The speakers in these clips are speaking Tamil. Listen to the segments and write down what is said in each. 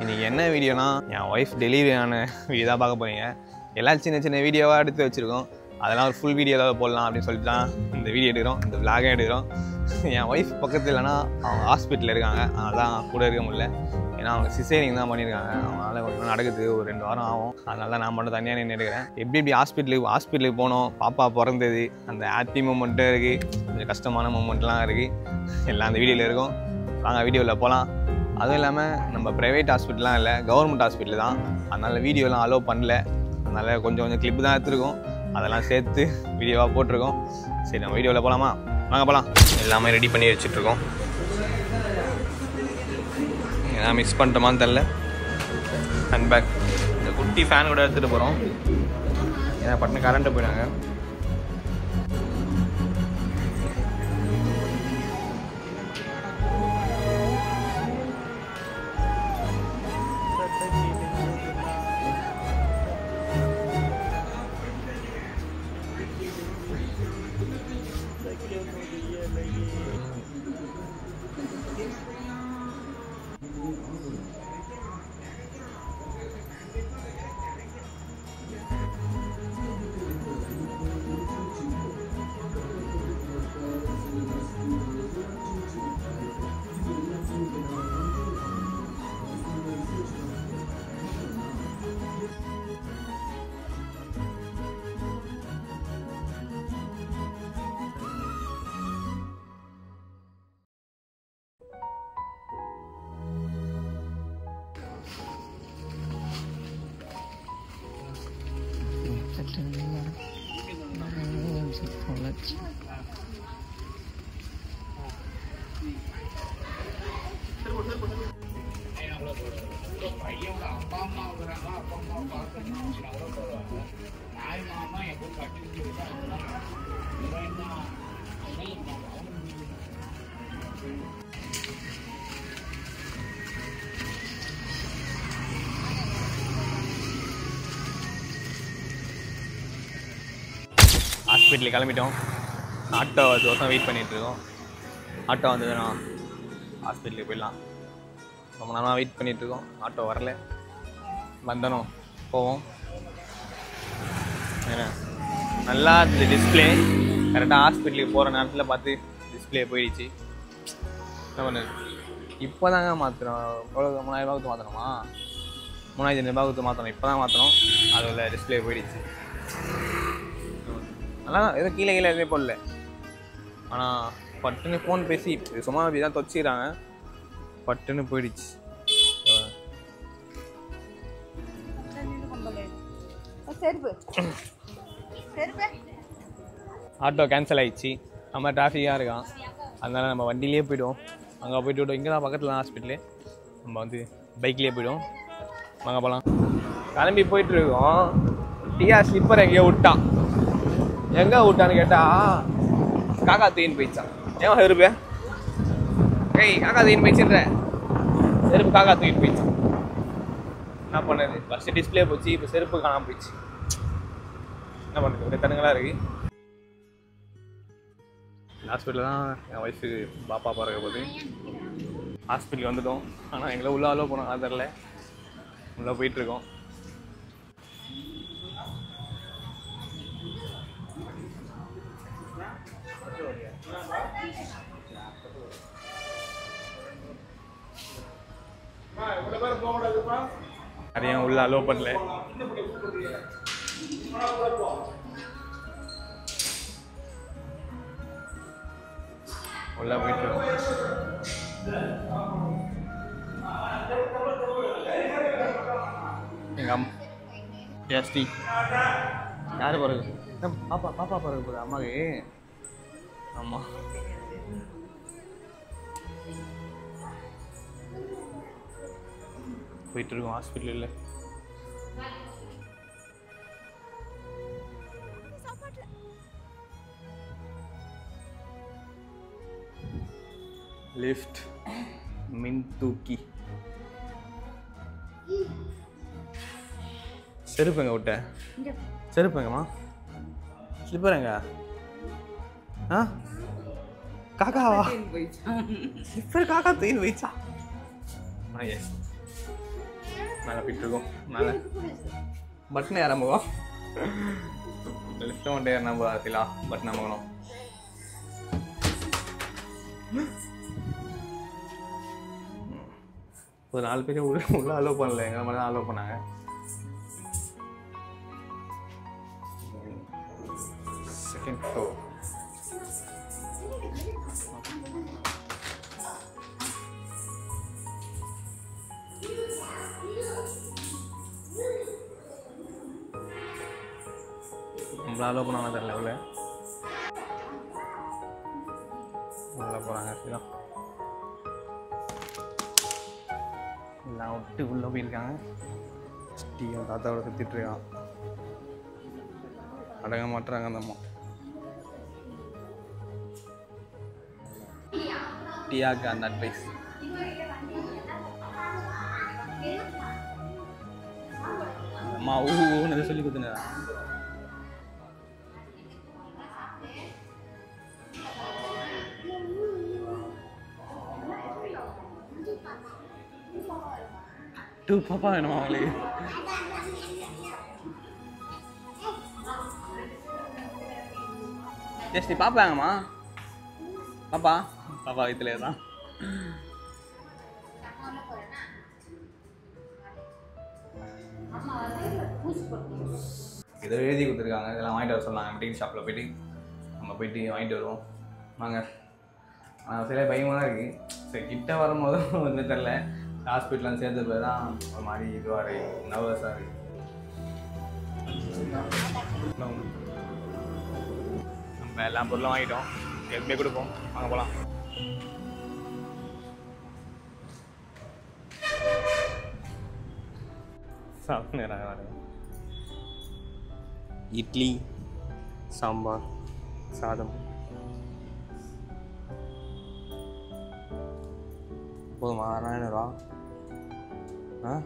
இன்னைக்கு என்ன வீடியோனா என் ஒய்ஃப் டெலிவரியான வீடியோ தான் பார்க்க போறீங்க. எல்லாம் சின்ன சின்ன வீடியோவாக எடுத்து வச்சுருக்கோம். அதெல்லாம் ஒரு ஃபுல் வீடியோ ஏதாவது போடலாம் அப்படின்னு சொல்லிட்டு தான் இந்த வீடியோ எடுக்கிறோம், இந்த விளாகே எடுக்கிறோம். என் ஒய்ஃப் பக்கத்தில் இல்லைன்னா அவங்க ஹாஸ்பிட்டலில் இருக்காங்க, அதனால தான் கூட இருக்க முடியல. ஏன்னா அவங்க சிசேரிங் தான் பண்ணியிருக்காங்க, அவங்களால கொஞ்சம் நடக்குது, ஒரு 2 வாரம் ஆகும். அதனால தான் நான் மட்டும் தனியாக நின்று எடுக்கிறேன். எப்படி ஹாஸ்பிட்டலுக்கு போனோம், பாப்பா பிறந்தது, அந்த ஹாப்பி மூமெண்ட்டும் இருக்குது, கொஞ்சம் கஷ்டமான மூமெண்ட்லாம் இருக்குது, எல்லாம் அந்த வீடியோவில் இருக்கும். வாங்க வீடியோவில் போகலாம். அதுவும் இல்லாமல் நம்ம ப்ரைவேட் ஹாஸ்பிட்டலாம் இல்லை, கவர்மெண்ட் ஹாஸ்பிட்டல் தான். அதனால் வீடியோலாம் அலோவ் பண்ணல, அதனால் கொஞ்சம் கிளிப்பு தான் எடுத்துருக்கோம், அதெல்லாம் சேர்த்து வீடியோவாக போட்டிருக்கோம். சரி நம்ம வீடியோவில் போகலாமா? வாங்க போகலாம். எல்லாமே ரெடி பண்ணி வச்சுட்ருக்கோம். ஏன்னா மிஸ் பண்ணிட்டோமான்னு தெரில. ஹேண்ட் பேக், இந்த குட்டி ஃபேன் கூட எடுத்துகிட்டு போகிறோம், ஏன்னா பட்டுன்னு கரண்ட்டு போயிடாங்க. ஹாஸ்பிட்டலுக்கு கிளம்பிட்டோம். ஆட்டோ தோசம் வெயிட் பண்ணிகிட்ருக்கோம். ஆட்டோ வந்ததுன்னா ஹாஸ்பிட்டலுக்கு போயிடலாம். ரொம்ப நேரமாக வெயிட் பண்ணிகிட்ருக்கோம், ஆட்டோ வரல. வந்தனும் போவோம். ஏன்னா நல்லா இருந்தது டிஸ்பிளே, கரெக்டாக ஹாஸ்பிட்டலுக்கு போகிற நேரத்தில் பார்த்து டிஸ்பிளே போயிடுச்சு. என்ன பண்ணுது, இப்போ தாங்க மாற்றுறோம். எவ்வளோ 3000 ரூபாய்க்கு மாற்றணுமா? 3500 ரூபாய்க்கு மாற்றணும், இப்போ தான் மாற்றணும். அதில் டிஸ்பிளே போயிடுச்சு. நல்லா எதுவும் கீழே எதுவுமே போடல. ஆனால் பட்டுன்னு ஃபோன் பேசி சும்மா அப்படி தான் தொச்சிக்கிறாங்க, பட்டுன்னு போயிடுச்சு. ஆட்டோ கேன்சல் ஆகிடுச்சு, நம்ம டிராஃபிக்காக இருக்கான். அதனால் நம்ம வண்டியிலே போய்டுவோம். அங்கே போய்ட்டு விட்டோம், இங்கே தான் பக்கத்தில் தான் ஹாஸ்பிட்டலு. நம்ம வந்து பைக்லேயே போய்டுவோம். வாங்க போகலாம். கிளம்பி போயிட்டுருக்கோம். டிஆ ஸ்லிப்பர் எங்கேயோ விட்டான். எங்கே விட்டான்னு கேட்டால் காக்கா தூயின்னு போயிடுச்சான். ஏன் செருப்பு காக்கா தூயின்னு போயிடுச்சுன்ற, செருப்பு காக்கா தூயின்னு போயிடுச்சான். என்ன பண்ணுறது, ஃபஸ்ட்டு டிஸ்பிளே போச்சு, இப்போ செருப்பு காணாமல் போயிடுச்சு. என்ன பண்ணுறது, ஒரு தனுங்களாக இருக்குது. ஹாஸ்பிட்டலில் தான் என் ஒய்ஃபுக்கு பாப்பா பிறக்க போகுது. ஹாஸ்பிட்டலுக்கு வந்துட்டோம், ஆனால் எங்களை உள்ளே அலோவ் போனோம், அது தெரில. உள்ளே போயிட்டுருக்கோம். நிறைய உள்ள அலோவ் பண்ணல. உள்ள போயிட்டு எங்க அம்மா ஜாஸ்தி யாரு பிறகு பாப்பா பிறகு போகுது அம்மாவுக்கு. ஆமா போயிட்டு இருக்கோம் ஹாஸ்பிட்டலில். லிஃப்ட் மின் தூக்கி செருப்புங்க விட்ட செருப்புங்கம்மா ஸ்லிப்பர் எங்க ஆ காக்காவா ஸ்லிப்பர் காக்கா தூயின் போயிச்சா எஸ் மேலே போயிட்டுருக்கோம். மேலே பட்டன் ஏற முகம் லிஃப்ட் மட்டும் ஏறினா பார்த்திலா பட்டன் அமுகணும். ஒரு 4 பேர் உள்ள அலோவ் பண்ணல, எங்களை மாதிரி தான் அலோவ் பண்ணாங்க. Second floor. நம்மள அலோவ் பண்ணாங்க தெரியல. உள்ள போகிறாங்க. சரிதான் எல்லாம் விட்டு உள்ளே போயிருக்காங்க. டீயும் தாத்தாவோட சுற்றிட்டு இருக்கான். அடங்க மாட்டுறாங்க அந்த அம்மா. டீயாக்கு அந்த அட்வைஸ். அம்மா ஊன்னு சொல்லி கொடுத்துனா டூ பாப்பா வேணுமா அவங்களுக்கு? ஜஸ்ட் நீ பாப்பாங்கம்மா. பாப்பா பாப்பா வயிற்றுல தான். ஏதோ எழுதி கொடுத்துருக்காங்க, இதெல்லாம் வாங்கிட்டு வர சொன்னாங்க. மெடிக்கல் ஷாப்பில் போய்ட்டு நம்ம போய்ட்டு வாங்கிட்டு வருவோம். நாங்கள் சில பயமாக தான் இருக்குது. சரி கிட்ட வரும்போது ஒன்றும் தெரில. ஹாஸ்பிட்டலாம் சேர்த்து போய் தான் ஒரு மாதிரி இதுவாக இருக்குது, நர்வஸாக இருக்குது. நம்ம எல்லா பொருளும் வாங்கிட்டோம், எப்பவுமே கொடுப்போம். வாங்க போகலாம். சாப்பிட்டு இட்லி, சாம்பார், சாதம் போதுமா? 900 ரூபா. ஏன்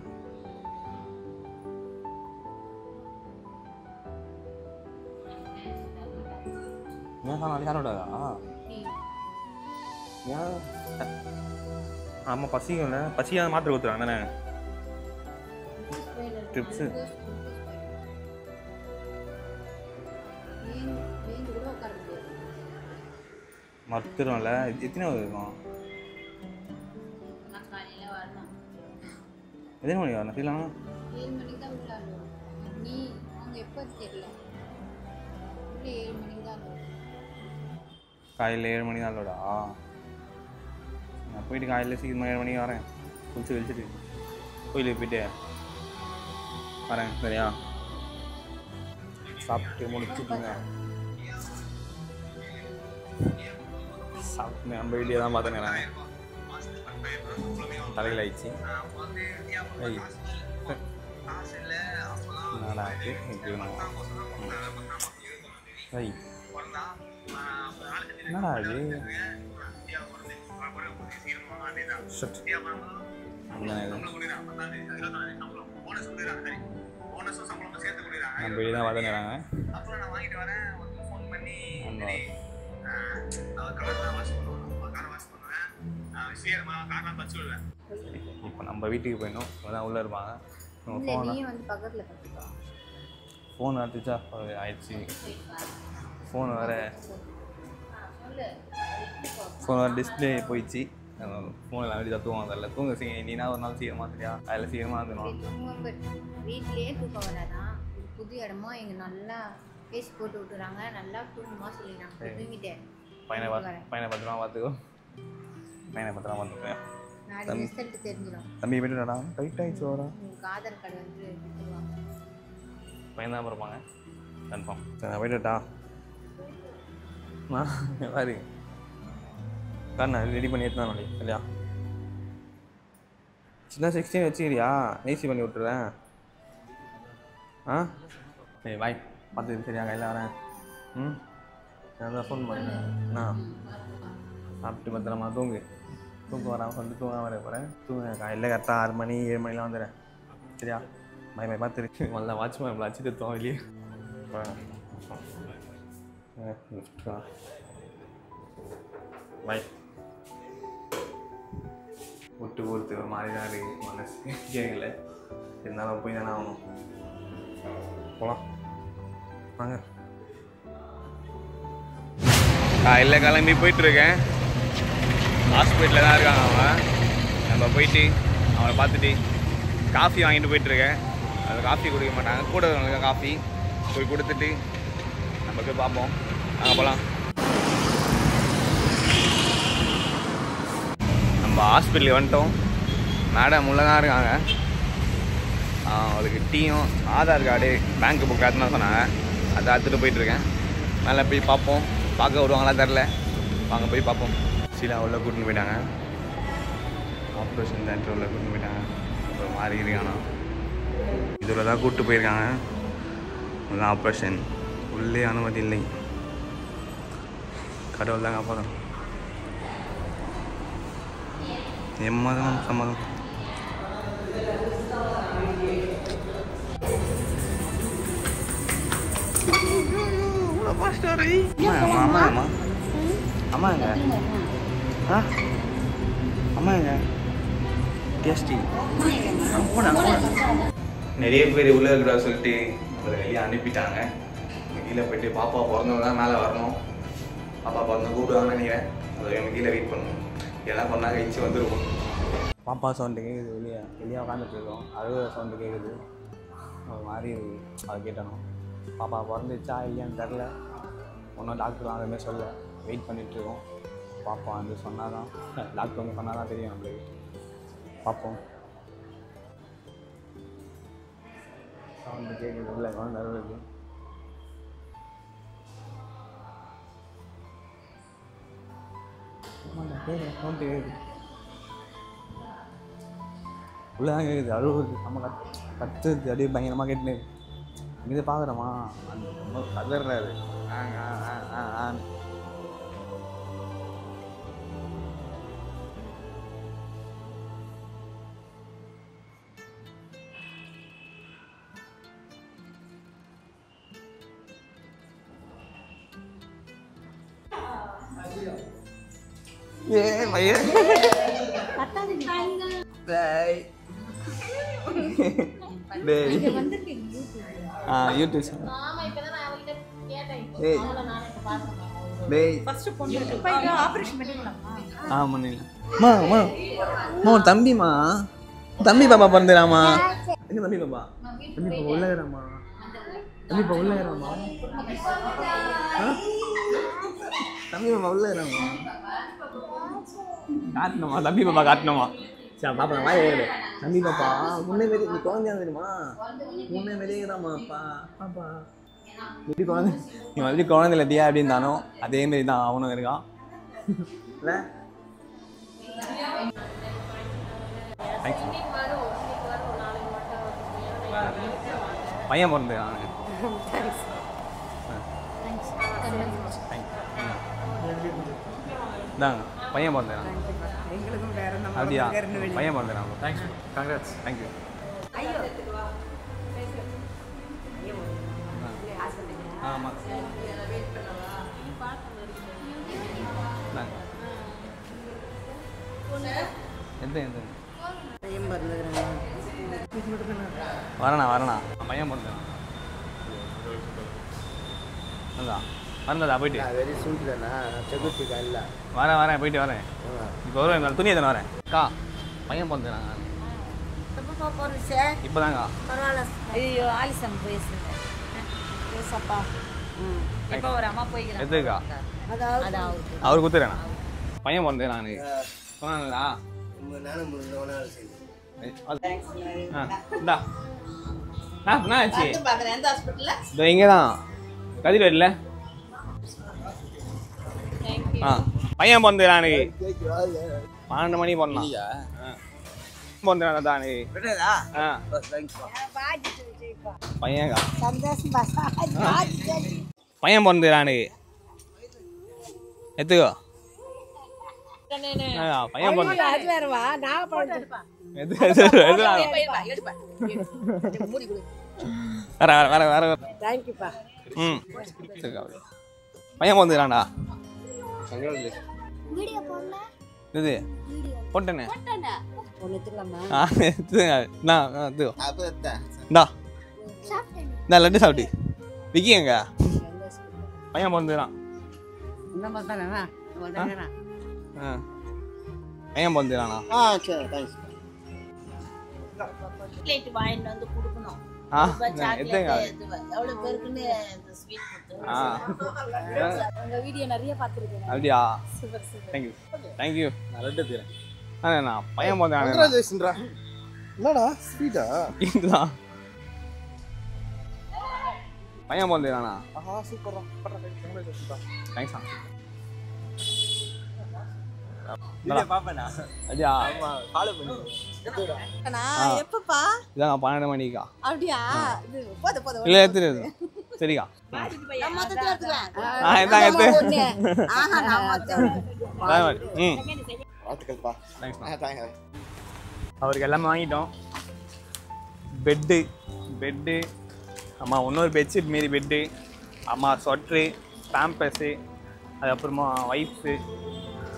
நாளைக்கு யாரோடா? ஏன்? ஆமாம் பசிக்கும்ல. பசியாக மாத்திரை கொடுத்துருவாங்க தானே ட்ரிப்ஸு. மறுத்துரும்ல. எத்தனை இருக்கும்? எத்தனை மணிக்கு வரணும்? ஃபீலாமா காலையில் 7 மணி தான் இல்லோடா. நான் போயிட்டு காலையில் சீக்கிரமாக 7 மணிக்கு வரேன். குளிச்சு கழிச்சிட்டு கோயிலுக்கு போயிட்டு வரேன். சரியா? சாப்பிட்டு முடிச்சுட்டுங்க. சாப்பிட்டு நம்ம வீடியோ தான் பார்த்தேன். நான் தலையில் ஆயிடுச்சு. என்னடா என்னடா அது? நம்ம வீடு தான் பார்த்தேன். இப்போ நம்ம வீட்டுக்கு போயிடணும். அதான் உள்ளே இருப்பாங்க. ஃபோன் அடிச்சா ஆயிடுச்சு. ஃபோன் வேறு டிஸ்பிளே போயிடுச்சு. ஃபோனில் அப்படி தத்துவாங்க. அதில் தூங்க நீனா ஒரு நாள் சீக்கிரமாக சரியா? அதில் சீக்கிரமாக இருந்துடும். வீட்லேயே தூக்கம் வராதான். புது இடமா எங்க நல்லா பேசி போட்டு விட்டுறாங்க. நல்லா தூங்குமா சொல்லிடுறாங்க. தூங்கிட்டேன். பையனை பத்திரமா பார்த்துக்கோ. பையனை பத்திரமா பார்த்துக்கேன். நாளைக்கு ரிசல்ட் தெரிஞ்சிடும். தம்பி போய்ட்டுடா டைட் ஆகிடுச்சு. வரா உங்களுக்கு ஆதார் கார்டு வந்து கொடுத்துருவாங்க. பையன் தான் இருப்பாங்க கன்ஃபார்ம். சரி நான் போய்ட்டுட்டா. பாரு காரணா ரெடி பண்ணி எடுத்துதான் நாளைக்கு இல்லையா? சின்ன 16 வச்சுக்கிறியா? ஏசி பண்ணி விட்டுறேன். சரி பாய். பார்த்துக்கு சரியா? கையில் வரேன். நான் தான் ஃபோன் பண்ணேன். சாப்பிட்டு பத்திரமா தூங்கு. தூக்கம் வராமல் சொல்லிட்டு தூங்க வர போகிறேன். தூங்க காலையில் கரெக்டாக 6 மணி 7 மணிலாம் வந்துடுறேன். சரியா? பாய் பாய். பார்த்துருக்கு முதல்ல வாட்ச்மேன் நம்மளை வச்சுட்டு தூங்க வெளியே. பாய். விட்டு போகிறதுக்கு ஒரு மாதிரி தான் இருக்குது மனசு கேட்கல. இருந்தாலும் போய் தானே ஆகணும். போகலாம் வாங்க. காலையில் கிளம்பி போயிட்டுருக்கேன். ஹாஸ்பிட்டலில் தான் இருக்காங்க அவன். நம்ம போயிட்டு அவனை பார்த்துட்டு காஃபி வாங்கிட்டு போயிட்டுருக்கேன். அது காஃபி குடிக்க மாட்டாங்க, கூட வரவங்களுக்கு காஃபி போய் கொடுத்துட்டு நம்ம போய் பார்ப்போம். அங்கே போகலாம். நம்ம ஹாஸ்பிட்டலுக்கு வந்துட்டோம். மேடம் உள்ளே தான் இருக்காங்க. அவளுக்கு டீயும் ஆதார் கார்டு பேங்க் புக் தான் சொன்னாங்க. அதை எடுத்துகிட்டு போயிட்டுருக்கேன். மேலே போய் பார்ப்போம். பார்க்க வருவாங்களா தெரில. வாங்க போய் பார்ப்போம். சீலா உள்ள கூட்டின்னு போயிட்டாங்க. ஆப்ரேஷன் தேட்டர் உள்ள கூட்டின்னு போயிட்டாங்க. அப்புறம் மாறி இருக்கானா இதில் தான் கூப்பிட்டு போயிருக்காங்க. இதுதான் ஆப்ரேஷன். உள்ளே அனுமதி இல்லை. கடவுள் தாங்க அப்புறம் எம்மதம் சம்மதம். அம்மா அம்மா அம்மா எங்க அம்மா எங்க டேஸ்டி நிறைய பேர் உள்ள இருக்கிறா சொல்லிட்டு ஒரு வெளியே அனுப்பிட்டாங்க. கீழே போயிட்டு பாப்பா பிறந்தவங்க தான் மேலே வரணும். பாப்பா பிறந்த கூப்பிடுவாங்கன்னு நினைக்கிறேன். அதை கீழே வெயிட் பண்ணணும். எல்லாம் பண்ணால் கழிச்சு வந்துடுவோம். பாப்பா சவுண்டு கேட்குது. வெளியே உட்காந்துட்டு இருக்கோம். அழுகிற சவுண்டு கேட்குது. ஒரு மாதிரி அதை கேட்டணும். பாப்பா பிறந்துச்சா இல்லையான்னு தெரில. ஒன்றும் டாக்டர்லாம் அதுமாதிரி சொல்ல. வெயிட் பண்ணிகிட்ருக்கோம். பாப்பா வந்து சொன்னால் தான், டாக்டர் வந்து சொன்னால் தான் தெரியும் நம்மளுக்கு. பார்ப்போம். சவுண்டு கேட்குது. இல்லை குழந்தை அழுகுது. சவுண்டு கேட்குது. உள்ளதான் கேட்குது. அழுகுது. நம்ம கத்துது. அப்படியே பயங்கரமாக கேட்டுன்னு இங்கே பார்க்குறோமா அந்த ரொம்ப கதறாரு. ஏ பையன் யூடியூப் தம்பிமா தம்பி பாப்பா பிறந்துடாமா? எங்க தம்பி பாப்பா? தம்பி பாப்பா உள்ளாமா? தம்பி பாப்பா உள்ளாமா? தம்பி பாப்பா உள்ளாமா? காட்டணுமா? தம்பி பாப்பா காட்டணுமா? சரி பாப்பா வாய் ஏடு. தம்பி பாப்பா முன்னே வெளியே நீ குழந்தையா தெரியுமா? முன்னே வெளியேதாம்மா அப்பா பாப்பா எப்படி குழந்தை நீ வந்து குழந்தைல தியா அப்படின்னு தானோ அதேமாரி தான் அவனும் இருக்கான். இல்லை பையன் பிறந்துருக்காங்க. இந்தாங்க பையன் பிறந்துருக்காங்க. அப்படியா பையன் பிறந்துருக்காங்க. Thanks congrats. தேங்க்யூ. ஆமாம் வரண்ணா பையன் பிறந்துருக்கான். வந்ததா போயிட்டு வரேன் போயிட்டு வரேன். இப்போ வருவேன் துணியை தானே வரேன். அக்கா பையன் பிறந்துறாங்க இப்போதாங்க. ஐயோ ஆலிசம் எதுக்கா அவர் குத்துறேண்ணா பையன் பிறந்தேன் நான் சொன்னாங்களா? இங்கதான் கதிரேட்ல பையன் பிறந்தானு 12 மணி பிறந்தான். பிறந்தானு பையன் பையன் பிறந்தானு எத்துக்கோ பையன் பையன் வந்துடாண்டா இது போட்டேனே ஒன்று எடுத்துக்கலாமா? இந்தா இந்த லட்டு சாப்பிட்டு விக்கி எங்க பையன் பிறந்துக்கிறான். இந்த மாதிரி தானே பையன் பிறந்துக்கிறானா? சரி தேங்க்ஸ். சாக்லேட் வாங்கிட்டு வந்து கொடுக்கணும். எத்தங்க எவ்வளோ பேருக்குன்னு இந்த ஸ்வீட் கொடுத்து. உங்கள் வீடியோ நிறைய பார்த்துருக்கேன். அப்படியா? Super super. Thank you thank you. நான் லட்டு எடுத்துக்கிறேன். நான் பையன் கங்க்ராச்சுலேஷன்டா. என்னடா ஸ்வீட்டா? இதுதான் பையன் பிறந்துக்கிறானா? ஆஹா சூப்பர்டா. கங்க்ராச்சுலேஷன்டா. தேங்க்ஸ்ண்ணா. பாப்பேனா? அப்படியா? ஃபாலோ பண்ணு. எப்பப்பா? இதாங்க 12 மணிக்கா. அப்படியா? இது போது போது. இல்லை எடுத்துருது சரிக்கா. நான் மொத்தத்தில் எடுத்துக்குவேன். இதாங்க எடுத்து ஆஹா நான் மொத்தம். வாழ்த்துக்கள்ப்பா. தேங்க்ஸ்ண்ணா. தேங்க்ஸ். அவருக்கு எல்லாமே வாங்கிட்டோம். பெட்டு அம்மா இன்னொரு பெட்ஷீட் மாரி பெட்டு, அம்மா ஸ்வெட்ரு, பேம்பஸு, அதுக்கப்புறமா வைப்ஸு,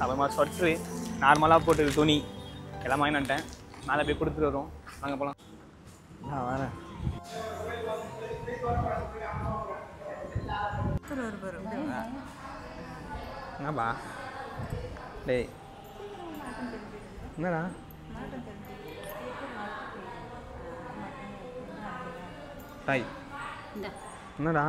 அப்புறமா ஸ்வெட்ரு, நார்மலாக போட்டு துணி எல்லாம் வாங்கி வந்துட்டேன். மேலே போய் கொடுத்துட்டு வரோம். வாங்க போகலாம். நான் வரேன். என்னப்பா டேய் என்னடா தாய் என்னடா